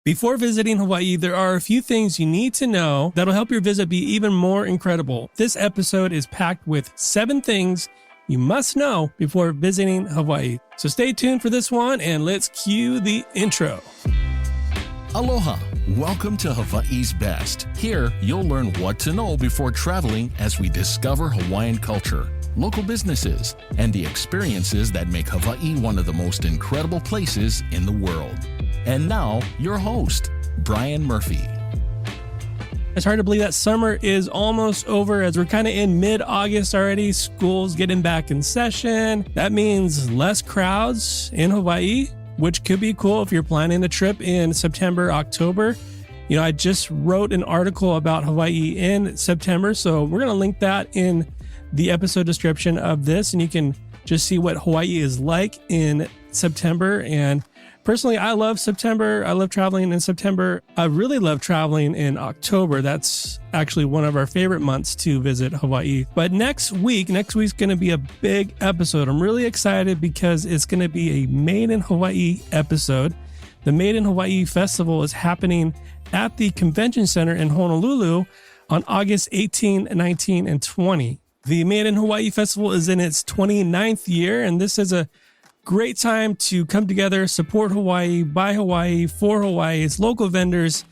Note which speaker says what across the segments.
Speaker 1: Before visiting Hawaii, there are a few things you need to know that'll help your visit be even more incredible. This episode is packed with 7 things you must know before visiting Hawaii. So stay tuned for this one and let's cue the intro.
Speaker 2: Aloha. Welcome to Hawaii's Best. Here, you'll learn what to know before traveling as we discover Hawaiian culture, local businesses, and the experiences that make Hawaii one of the most incredible places in the world. And now, your host, Brian Murphy.
Speaker 1: It's hard to believe that summer is almost over as we're kind of in mid-August already. School's getting back in session. That means less crowds in Hawaii, which could be cool if you're planning a trip in September, October. You know, I just wrote an article about Hawaii in September, so we're going to link that in the episode description of this, and you can just see what Hawaii is like in September. And personally, I love September. I love traveling in September. I really love traveling in October. That's actually one of our favorite months to visit Hawaii. But next week's going to be a big episode. I'm really excited because it's going to be a Made in Hawaii episode. The Made in Hawaii Festival is happening at the Convention Center in Honolulu on August 18, 19, and 20. The Made in Hawaii Festival is in its 29th year, and this is a great time to come together, support Hawaii, buy Hawaii, for Hawaii. It's local vendors,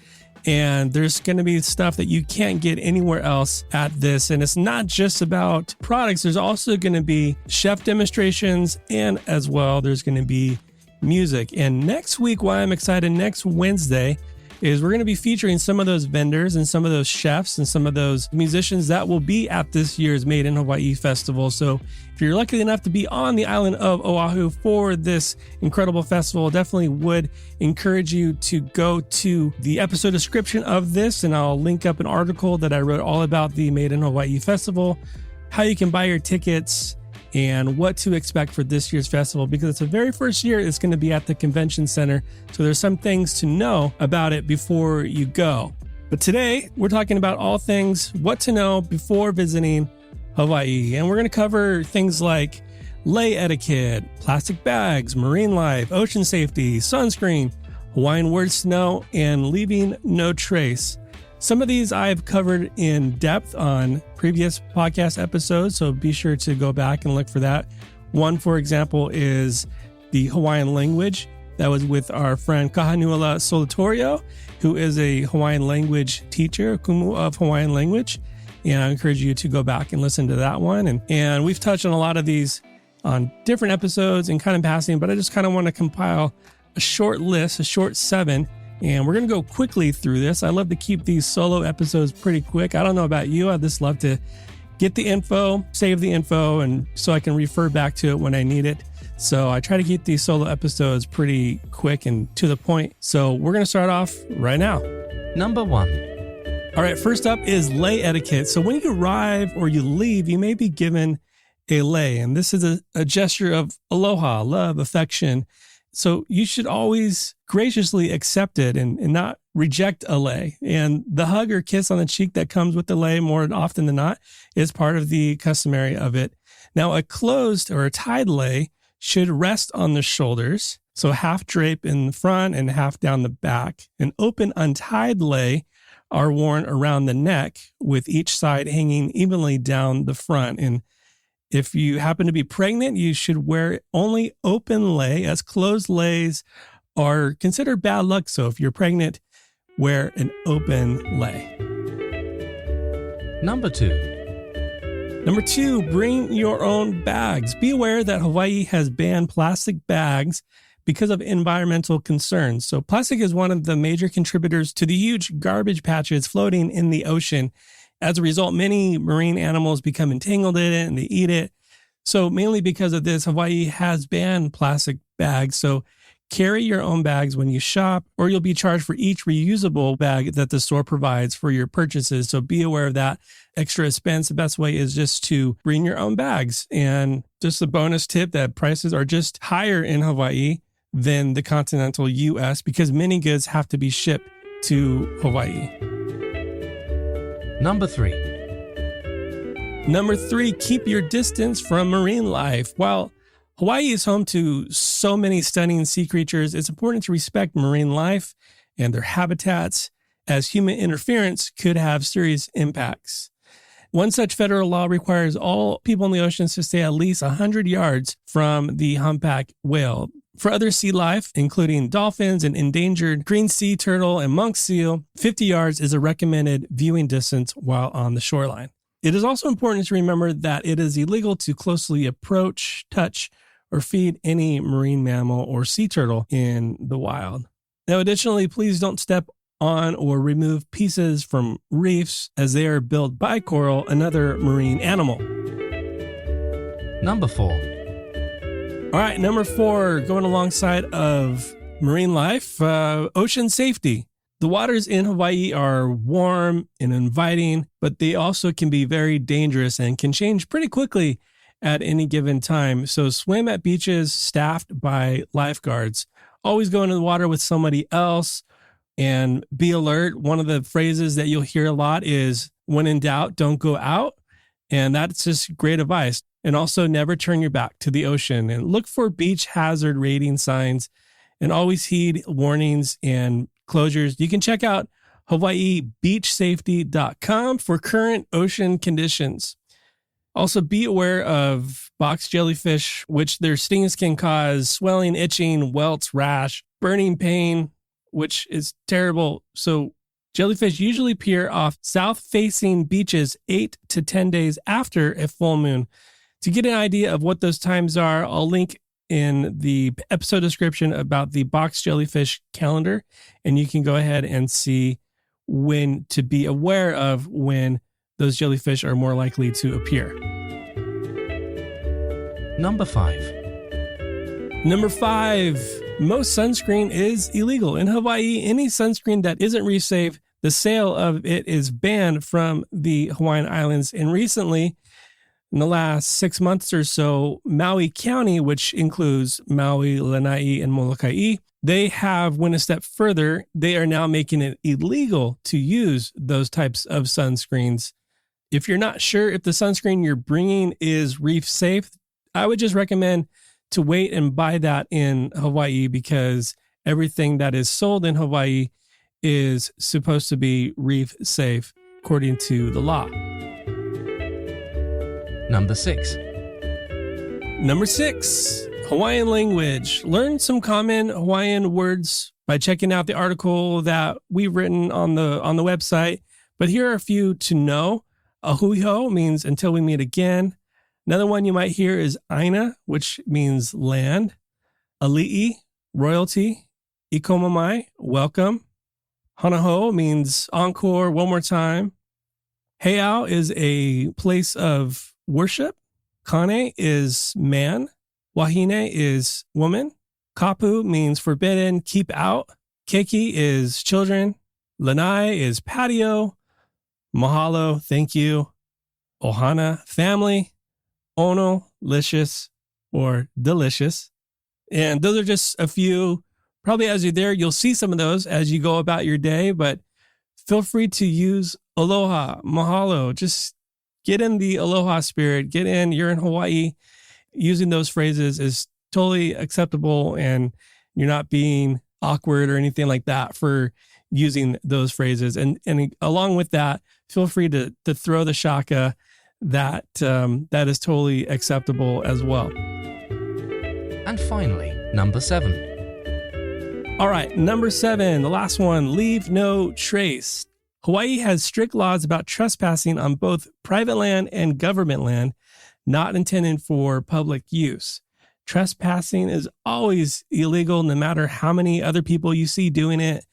Speaker 1: and there's going to be stuff that you can't get anywhere else at this. And it's not just about products. There's also going to be chef demonstrations, and as well, there's going to be music. And next week, why I'm excited, next Wednesday, is we're going to be featuring some of those vendors and some of those chefs and some of those musicians that will be at this year's Made in Hawaii Festival. So if you're lucky enough to be on the island of Oahu for this incredible festival, definitely would encourage you to go to the episode description of this, and I'll link up an article that I wrote all about the Made in Hawaii Festival, how you can buy your tickets, and what to expect for this year's festival, because it's the very first year it's going to be at the Convention Center. So there's some things to know about it before you go. But today we're talking about all things what to know before visiting Hawaii. And we're going to cover things like lei etiquette, plastic bags, marine life, ocean safety, sunscreen, Hawaiian words to know, and leaving no trace. Some of these I've covered in depth on previous podcast episodes, so be sure to go back and look for that. One, for example, is the Hawaiian language. That was with our friend Kahanuala Solatorio, who is a Hawaiian language teacher, kumu of Hawaiian language. And I encourage you to go back and listen to that one. And we've touched on a lot of these on different episodes and kind of passing, but I just kind of want to compile a short list, a short 7. And we're going to go quickly through this. I love to keep these solo episodes pretty quick. I don't know about you. I just love to get the info, save the info, and so I can refer back to it when I need it. So I try to keep these solo episodes pretty quick and to the point. So we're going to start off right now.
Speaker 3: Number 1.
Speaker 1: All right, first up is lei etiquette. So when you arrive or you leave, you may be given a lei, and this is a gesture of aloha, love, affection. So you should always graciously accept it and not reject a lei. And the hug or kiss on the cheek that comes with the lei more often than not is part of the customary of it. Now, a closed or a tied lei should rest on the shoulders, so half drape in the front and half down the back. An open untied lei are worn around the neck with each side hanging evenly down the front. And if you happen to be pregnant, you should wear only open lei, as closed leis are considered bad luck. So if you're pregnant, wear an open lei.
Speaker 3: Number 2.
Speaker 1: Number 2, bring your own bags. Be aware that Hawaii has banned plastic bags because of environmental concerns. So plastic is one of the major contributors to the huge garbage patches floating in the ocean. As a result, many marine animals become entangled in it and they eat it. So mainly because of this, Hawaii has banned plastic bags. So carry your own bags when you shop, or you'll be charged for each reusable bag that the store provides for your purchases. So be aware of that extra expense. The best way is just to bring your own bags. And just a bonus tip that prices are just higher in Hawaii than the continental US because many goods have to be shipped to Hawaii.
Speaker 3: Number 3.
Speaker 1: Number 3, keep your distance from marine life. While Hawaii is home to so many stunning sea creatures, it's important to respect marine life and their habitats, as human interference could have serious impacts. One such federal law requires all people in the oceans to stay at least 100 yards from the humpback whale. For other sea life, including dolphins and endangered green sea turtle and monk seal, 50 yards is a recommended viewing distance while on the shoreline. It is also important to remember that it is illegal to closely approach, touch, or feed any marine mammal or sea turtle in the wild. Now, additionally, please don't step on or remove pieces from reefs as they are built by coral, another marine animal.
Speaker 3: Number 4.
Speaker 1: All right, number 4, going alongside of marine life, ocean safety. The waters in Hawaii are warm and inviting, but they also can be very dangerous and can change pretty quickly at any given time. So swim at beaches staffed by lifeguards. Always go into the water with somebody else and be alert. One of the phrases that you'll hear a lot is, when in doubt, don't go out. And that's just great advice. And also never turn your back to the ocean, and look for beach hazard rating signs, and always heed warnings and closures. You can check out hawaiibeachsafety.com for current ocean conditions. Also, be aware of box jellyfish, which their stings can cause swelling, itching, welts, rash, burning pain, which is terrible. So jellyfish usually appear off south-facing beaches 8 to 10 days after a full moon. To get an idea of what those times are, I'll link in the episode description about the box jellyfish calendar, and you can go ahead and see when to be aware of when those jellyfish are more likely to appear.
Speaker 3: Number 5.
Speaker 1: Number 5, most sunscreen is illegal. In Hawaii, any sunscreen that isn't reef-safe, the sale of it is banned from the Hawaiian Islands. And recently, in the last 6 months or so, Maui County, which includes Maui, Lanai, and Molokai, they have went a step further. They are now making it illegal to use those types of sunscreens. If you're not sure if the sunscreen you're bringing is reef safe, I would just recommend to wait and buy that in Hawaii, because everything that is sold in Hawaii is supposed to be reef safe according to the law.
Speaker 3: Number 6.
Speaker 1: Number 6, Hawaiian language. Learn some common Hawaiian words by checking out the article that we've written on the website. But here are a few to know. Ahuiho means until we meet again. Another one you might hear is Aina, which means land. Ali'i, royalty. Ikomamai, welcome. Hanaho means encore, one more time. Heiau is a place of worship. Kane is man. Wahine is woman. Kapu means forbidden, keep out. Keiki is children. Lanai is patio. Mahalo, thank you. Ohana, family. Ono, licious or delicious. And those are just a few. Probably as you're there, you'll see some of those as you go about your day, but feel free to use aloha, mahalo. Just get in the aloha spirit. Get in, you're in Hawaii. Using those phrases is totally acceptable, and you're not being awkward or anything like that for using those phrases. And along with that, feel free to throw the shaka. That is totally acceptable as well.
Speaker 3: And finally, number 7.
Speaker 1: All right, number 7, the last one, leave no trace. Hawaii has strict laws about trespassing on both private land and government land, not intended for public use. Trespassing is always illegal, no matter how many other people you see doing it.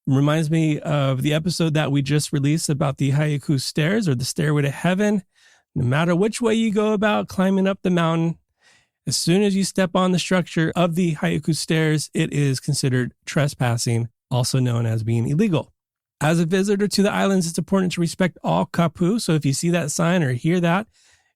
Speaker 1: Reminds me of the episode that we just released about the Haiku stairs, or the stairway to heaven. No matter which way you go about climbing up the mountain, as soon as you step on the structure of the Haiku stairs, it is considered trespassing, also known as being illegal. As a visitor to the islands, it's important to respect all kapu. So if you see that sign or hear that,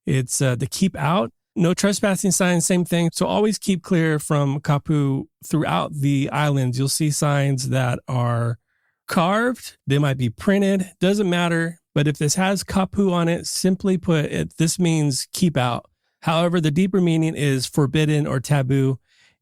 Speaker 1: it's the keep out. No trespassing signs, same thing. So always keep clear from kapu throughout the islands. You'll see signs that are carved. They might be printed. Doesn't matter. But if this has kapu on it, simply put it, this means keep out. However, the deeper meaning is forbidden or taboo,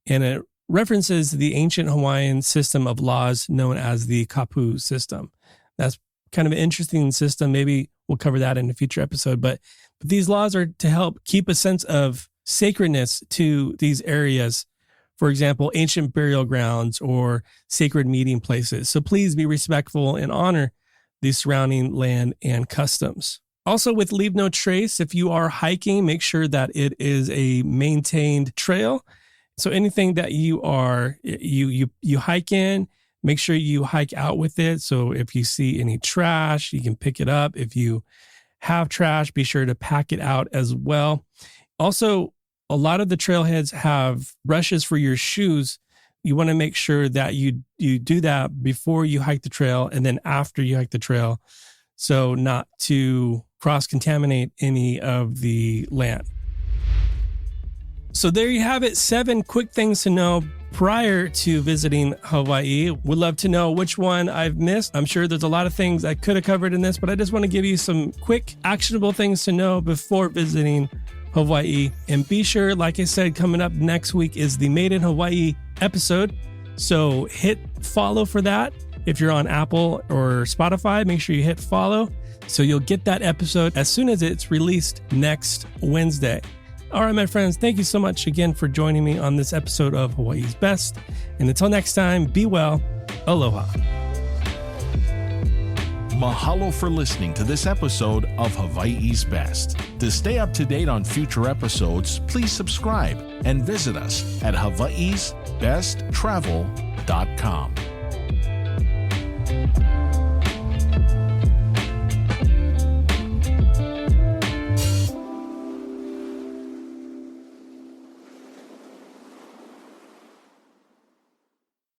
Speaker 1: and it references the ancient Hawaiian system of laws known as the kapu system. That's kind of an interesting system. Maybe we'll cover that in a future episode. But these laws are to help keep a sense of sacredness to these areas. For example, ancient burial grounds or sacred meeting places. So please be respectful and honor the surrounding land and customs. Also, with Leave No Trace, if you are hiking, make sure that it is a maintained trail. So anything that you hike in, make sure you hike out with it. So if you see any trash, you can pick it up. If you have trash, be sure to pack it out as well. Also, a lot of the trailheads have brushes for your shoes. You want to make sure that you do that before you hike the trail and then after you hike the trail, so not to cross-contaminate any of the land. So there you have it, 7 quick things to know prior to visiting Hawaii. Would love to know which one I've missed. I'm sure there's a lot of things I could have covered in this, but I just want to give you some quick, actionable things to know before visiting Hawaii. And be sure, like I said, coming up next week is the Made in Hawaii episode. So hit follow for that. If you're on Apple or Spotify, make sure you hit follow so you'll get that episode as soon as it's released next Wednesday. All right, my friends, thank you so much again for joining me on this episode of Hawaii's Best. And until next time, be well. Aloha.
Speaker 2: Mahalo for listening to this episode of Hawaii's Best. To stay up to date on future episodes, please subscribe and visit us at hawaiisbesttravel.com.